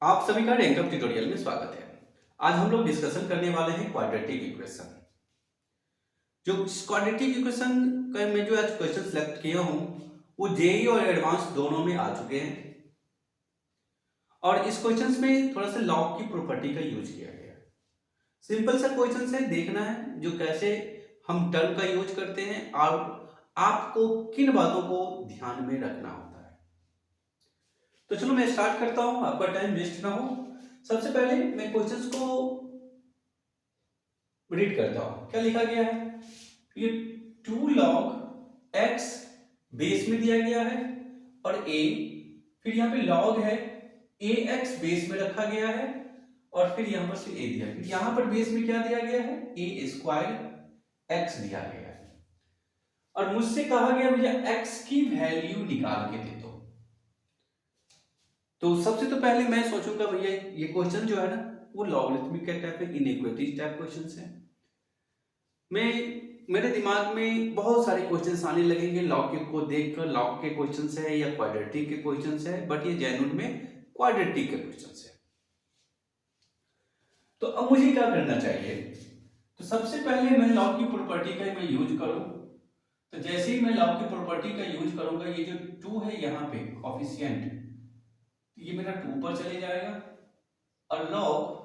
आप सभी का रैंकअप ट्यूटोरियल में स्वागत है। आज हम लोग डिस्कशन करने वाले हैं क्वाड्रेटिक इक्वेशन। जो क्वाड्रेटिक इक्वेशन का मैं जो आज क्वेश्चन सेलेक्ट किया हूं वो जेईई और एडवांस दोनों में आ चुके हैं और इस क्वेश्चन में थोड़ा सा लॉग की प्रॉपर्टी का यूज किया गया है। सिंपल सा क्वेश्चन है, देखना है जो कैसे हम टर्म का यूज करते हैं और आपको किन बातों को ध्यान में रखना होता है। तो चलो मैं स्टार्ट करता हूं, आपका टाइम वेस्ट ना हो। सबसे पहले मैं क्वेश्चंस को रीड करता हूं। क्या लिखा गया है? ये 2 log x बेस में दिया गया है और a, फिर यहाँ पे log है ax बेस में रखा गया है और फिर यहाँ पर से a दिया है। यहाँ पर बेस में क्या दिया गया है? a स्क्वायर x दिया गया है और मुझसे कहा गया भैया x की वैल्यू निकाल के दे दो। तो सबसे तो पहले मैं सोचूंगा भैया ये क्वेश्चन जो है ना वो लॉगरिथमिक टाइप है, इनइक्वालिटी टाइप क्वेश्चन है। मेरे दिमाग में बहुत सारे क्वेश्चंस आने लगेंगे लॉग के को देखकर, लॉग के क्वेश्चंस है या क्वाड्रेटिक के क्वेश्चंस है, बट ये जेन्युइन में क्वाड्रेटिक के क्वेश्चंस है। तो अब मुझे क्या करना चाहिए? तो सबसे पहले मैं लॉग की प्रॉपर्टी का मैं यूज करूं। तो जैसे ही मैं लॉग की प्रॉपर्टी का यूज करूंगा, ये जो 2 है यहाँ पे कोफिशिएंट, ये मेरा 2 पर चले जाएगा और लॉग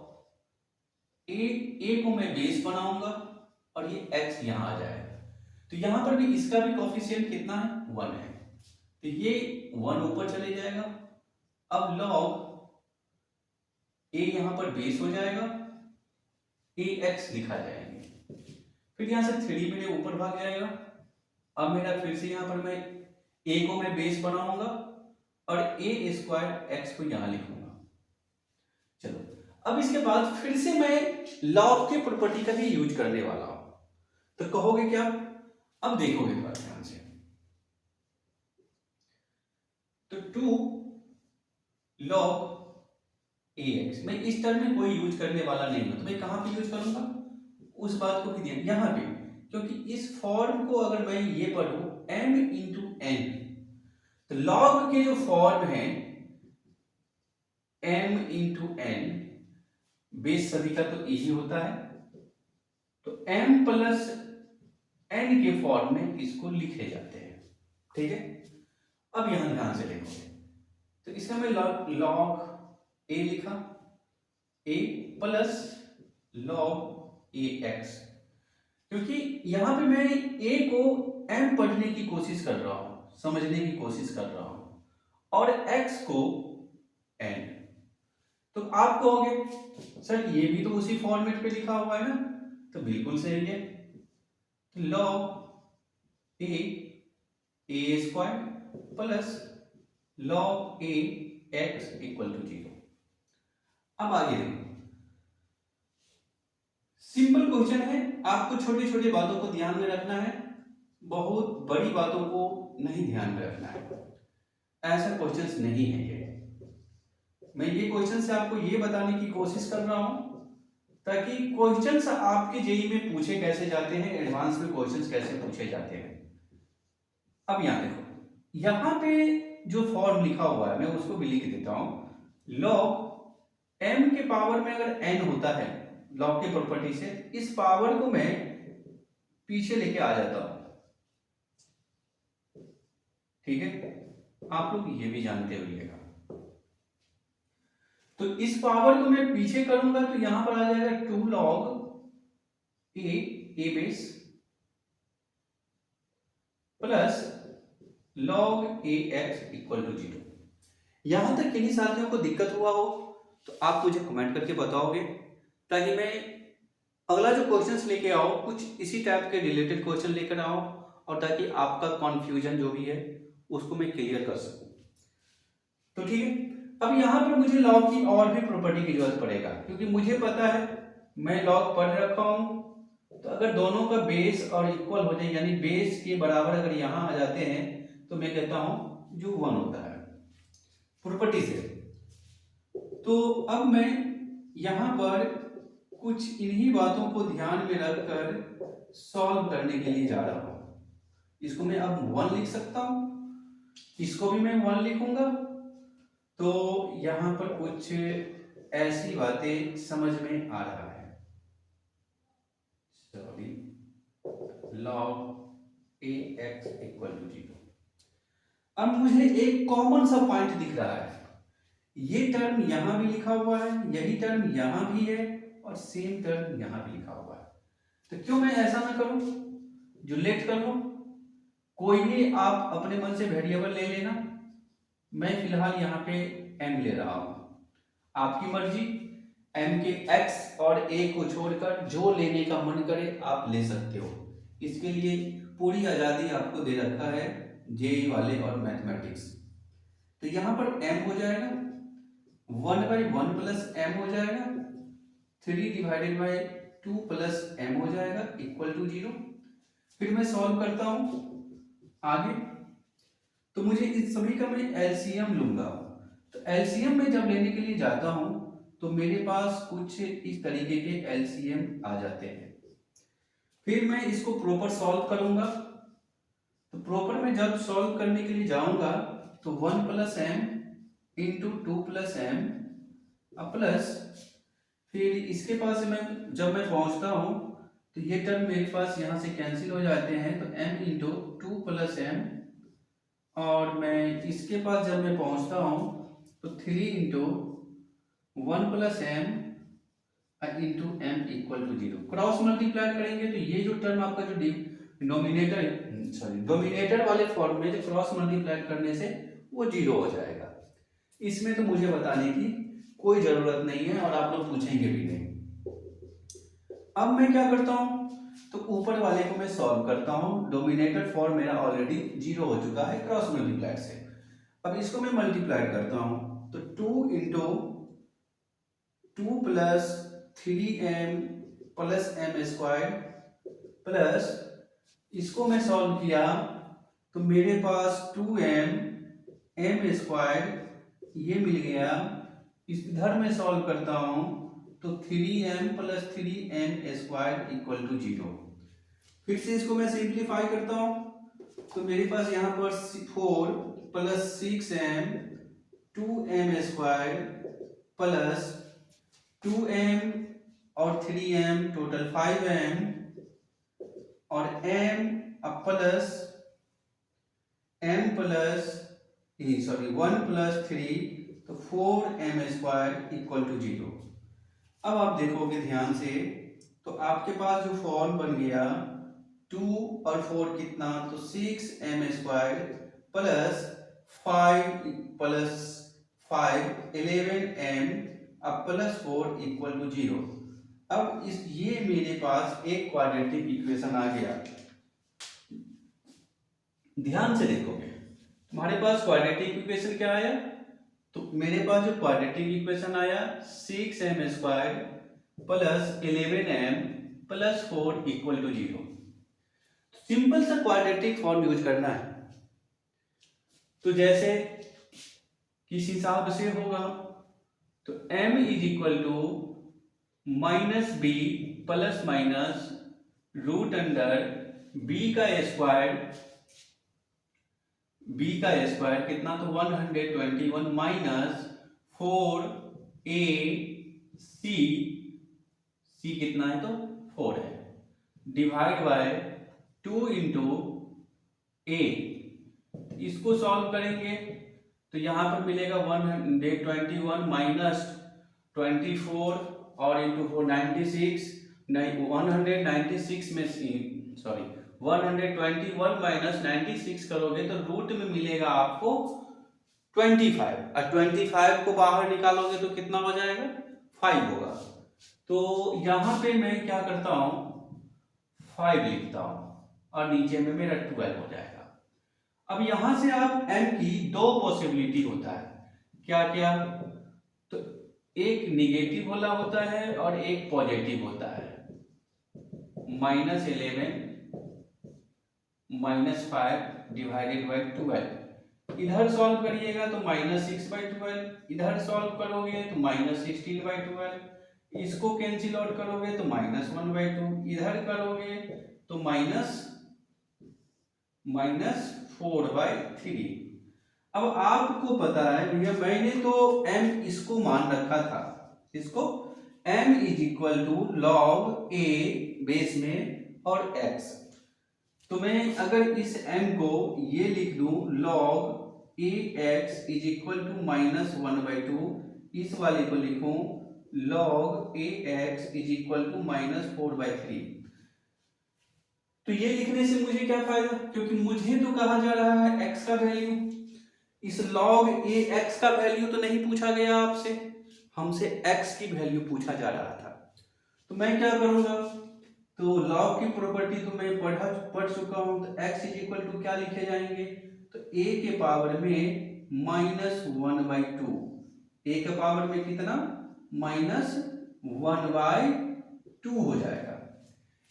ए को मैं बेस बनाऊंगा और ये x यहाँ आ जाएगा। तो यहाँ पर भी इसका भी कोफिशिएंट कितना है? 1 है, तो ये 1 ऊपर चले जाएगा। अब लॉग a यहाँ पर बेस हो जाएगा, ax लिखा जाएगा, फिर यहाँ से 3 मेरे ऊपर भाग जाएगा। अब मेरा फिर से यहाँ पर मैं a को मैं बेस बनाऊंगा और a स्क्वायर x को यहाँ लिखूंगा। चलो अब इसके बाद फिर से मैं लॉग की प्रॉपर्टी का भी यूज करने वाला हूं। तो कहोगे क्या? अब देखोगे थोड़ा ध्यान से। तो 2 log ax, मैं इस टर्म में कोई यूज करने वाला नहीं हूं, तो मैं कहां पे यूज करूंगा उस बात को भी ध्यान यहां पे, क्योंकि इस फॉर्म को अगर मैं ये पढ़ूं m इंटू n, तो log के जो फॉर्म है m इंटू n, बेस सभी का तो यही होता है, तो m प्लस n के फॉर्म में इसको लिखे जाते हैं। ठीक है, अब यहां ध्यान से देखोगे तो इसका मैं log a लिखा, a प्लस log ax, क्योंकि यहां पे मैं a को m पढ़ने की कोशिश कर रहा हूं, समझने की कोशिश कर रहा हूं, और x को n। तो आप कहोगे सर ये भी तो उसी फॉर्मेट पे लिखा हुआ है ना, तो बिल्कुल सही है। तो log a square plus log a x equal to 0। अब आगे देखो, सिंपल क्वेश्चन है, आपको छोटी छोटी बातों को ध्यान में रखना है, बहुत बड़ी बातों को नहीं ध्यान में रखना है। ऐसा क्वेश्चन नहीं है ये। मैं ये क्वेश्चन से आपको ये बताने की कोशिश कर रहा हूं ताकि क्वेश्चंस आपके जेईई में पूछे कैसे जाते हैं, एडवांस में क्वेश्चंस कैसे पूछे जाते हैं। अब यहां देखो, यहां पे जो फॉर्म लिखा हुआ है मैं उसको भी लिख देता हूं। log m के पावर में अगर n होता है लॉग की प्रॉपर्टी से, इस पावर को मैं पीछे लेके आ जाता हूं। ठीक है, आप लोग ये भी जानते होइएगा। तो इस पावर को मैं पीछे करूंगा तो यहां पर आ जाएगा 2 log a base plus log ax equal to 0। यहां तक किन्हीं साथियों को दिक्कत हुआ हो तो आप मुझे कमेंट करके बताओगे, ताकि मैं अगला जो क्वेश्चंस लेके आओ कुछ इसी टाइप के रिलेटेड क्वेश्चन लेकर आओ, और ताकि आपका कंफ्यूजन जो भी है उसको मैं क्लियर कर सकूं। तो ठीक है, अब यहां पर मुझे लॉग की और भी प्रॉपर्टी की जरूरत पड़ेगा, क्योंकि मुझे पता है मैं लॉग पढ़ रखा हूं। तो अगर दोनों का बेस और इक्वल हो जाए, यानी बेस के बराबर अगर यहां आ जाते हैं, तो मैं कहता हूं जो 1 होता है प्रॉपर्टी से। तो अब मैं यहां पर कुछ इन्हीं बातों को ध्यान में रखकर सॉल्व करने के लिए जा रहा हूं। इसको मैं अब 1 लिख सकता हूं, इसको भी मैं 1 लिखूंगा। तो यहाँ पर कुछ ऐसी बातें समझ में आ रहा है। Sorry, log ax equal to 0। अब मुझे एक कॉमन सा पॉइंट दिख रहा है, ये टर्म यहां भी लिखा हुआ है, यही टर्म यहां भी है और सेम टर्म यहां भी लिखा हुआ है। तो क्यों मैं ऐसा ना करूं, जो लेट कर लो, कोई भी आप अपने मन से वेरिएबल ले लेना। मैं फिलहाल यहाँ पे m ले रहा हूं, आपकी मर्जी। m के x और a को छोड़कर जो लेने का मन करे आप ले सकते हो। इसके लिए पूरी आजादी आपको दे रखा है जेई वाले और मैथमेटिक्स। तो यहाँ पर m हो जाएगा 1/1 प्लस m हो जाएगा, 3 डिवाइडेड बाई 2 प्लस m हो जाएगा इक्वल टू 0। फिर मैं सॉल्व करता हूं आगे, तो मुझे इस सभी का मैं एलसीएम लूंगा। तो एलसीएम में जब लेने के लिए जाता हूं तो मेरे पास कुछ इस तरीके के एलसीएम आ जाते हैं। फिर मैं इसको प्रॉपर सॉल्व करूंगा। तो प्रॉपर में जब सॉल्व करने के लिए जाऊंगा तो 1 plus M into 2 plus M plus, फिर इसके पास जब मैं पहुंचता हूं तो ये टर्म मेरे पास यहां से कैंसिल हो जाते हैं, तो m इंटू 2 प्लस एम, और मैं इसके पास जब मैं पहुंचता हूं तो 3 into 1 plus M into M equal to 0। Cross multiply करेंगे तो ये जो टर्म आपका जो डोमिनेटर वाले फॉर्म में जो क्रॉस मल्टीप्लाई करने से वो 0 हो जाएगा। इसमें तो मुझे बताने की कोई जरूरत नहीं है और आप लोग पूछेंगे भी नहीं। अब मैं क्या करता हूं, तो ऊपर वाले को मैं सॉल्व करता हूं। डोमिनेटर फॉर्म मेरा ऑलरेडी 0 हो चुका है क्रॉस मल्टीप्लाई से। अब इसको मैं मल्टीप्लाई करता हूं, तो 2 into 2 plus 3m plus m square plus, इसको मैं सॉल्व किया तो मेरे पास 2m m स्क्वायर ये मिल गया। इधर मैं सॉल्व करता हूं तो 3m plus 3m square equal to 0। फिर से इसको मैं सिंप्लीफाई करता हूं तो मेरे पास यहाँ पर 4 plus 6m 2m square plus 2m और 3m टोटल 5m और m plus m plus 1 plus 3 तो 4m स्क्वायर इक्वल टू 0। अब आप देखोगे ध्यान से तो आपके पास जो फॉर्म बन गया 2 और 4 कितना, तो 6m square plus 5 plus 5 11m अब प्लस 4 इक्वल टू 0। अब ये मेरे पास एक क्वाड्रेटिक इक्वेशन आ गया। ध्यान से देखोगे तुम्हारे पास क्वाड्रेटिक इक्वेशन क्या आया, तो मेरे पास जो क्वाड्रेटिक इक्वेशन आया 6m square plus 11m plus 4 equal to 0। Simple सा क्वाड्रेटिक फॉर्म यूज करना है। तो जैसे किस हिसाब से होगा, तो m is equal to minus B plus minus root under b का स्क्वायर कितना, तो 121 माइनस 4ac, c कितना है तो 4 है, डिवाइड बाय 2 इंटू a। इसको सॉल्व करेंगे तो यहां पर मिलेगा 121 माइनस 24 और इंटू 4 96, 196 में सॉरी 121 माइनस 96 करोगे तो रूट में मिलेगा आपको 25, और 25 को बाहर निकालोगे तो कितना हो जाएगा 5 होगा। तो यहां पे मैं क्या करता हूं 5 लिखता हूं और नीचे में मेरा 12 हो जाएगा। अब यहां से आप m की दो पॉसिबिलिटी होता है, क्या क्या, तो एक निगेटिव वाला होता है और एक पॉजिटिव होता है। -11 -5 डिवाइडेड बाई 12, इधर सॉल्व करिएगा तो -6/12, इधर सॉल्व करोगे तो -16/12, इसको कैंसिल आउट करोगे तो -1/2, इधर करोगे तो -4/3। अब आपको पता है भैया, मैंने तो m इसको मान रखा था, इसको m is equal to log a base में और x। तो मैं अगर इस m को ये लिख दूं log A X is equal to -1/2, इस वाले को लिखूं log A X is equal to -4/3। तो ये लिखने से मुझे क्या फायदा, क्योंकि मुझे तो कहा जा रहा है x का वैल्यू, इस लॉग ए एक्स का वैल्यू तो नहीं पूछा गया आपसे, हमसे x की वैल्यू पूछा जा रहा था। तो मैं क्या करूंगा, तो लॉग की प्रॉपर्टी तो मैं पढ़ चुका हूं, तो x इज इक्वल टू क्या लिखे जाएंगे, तो a के पावर में -1/2, a के पावर में कितना -1/2 हो जाएगा।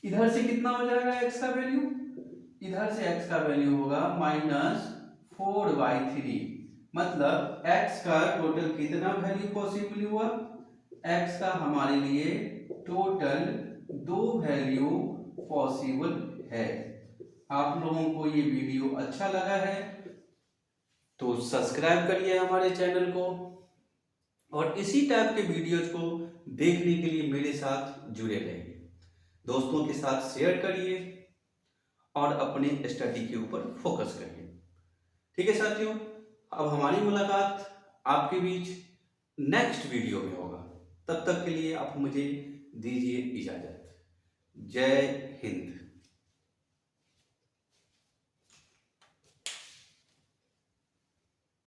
इधर से कितना हो जाएगा x का वैल्यू, इधर से x का वैल्यू होगा -4/3, मतलब x का टोटल कितना वैल्यू पॉसिबल हुआ, x का हमारे लिए टोटल 2 वैल्यू पॉसिबल है। आप लोगों को ये वीडियो अच्छा लगा है तो सब्सक्राइब करिए हमारे चैनल को, और इसी टाइप के वीडियोज को देखने के लिए मेरे साथ जुड़े रहिए, दोस्तों के साथ शेयर करिए और अपने स्टडी के ऊपर फोकस करिए। ठीक है साथियों, अब हमारी मुलाकात आपके बीच नेक्स्ट वीडियो में होगा, तब तक के लिए आप मुझे दीजिए इजाजत। जय हिंद।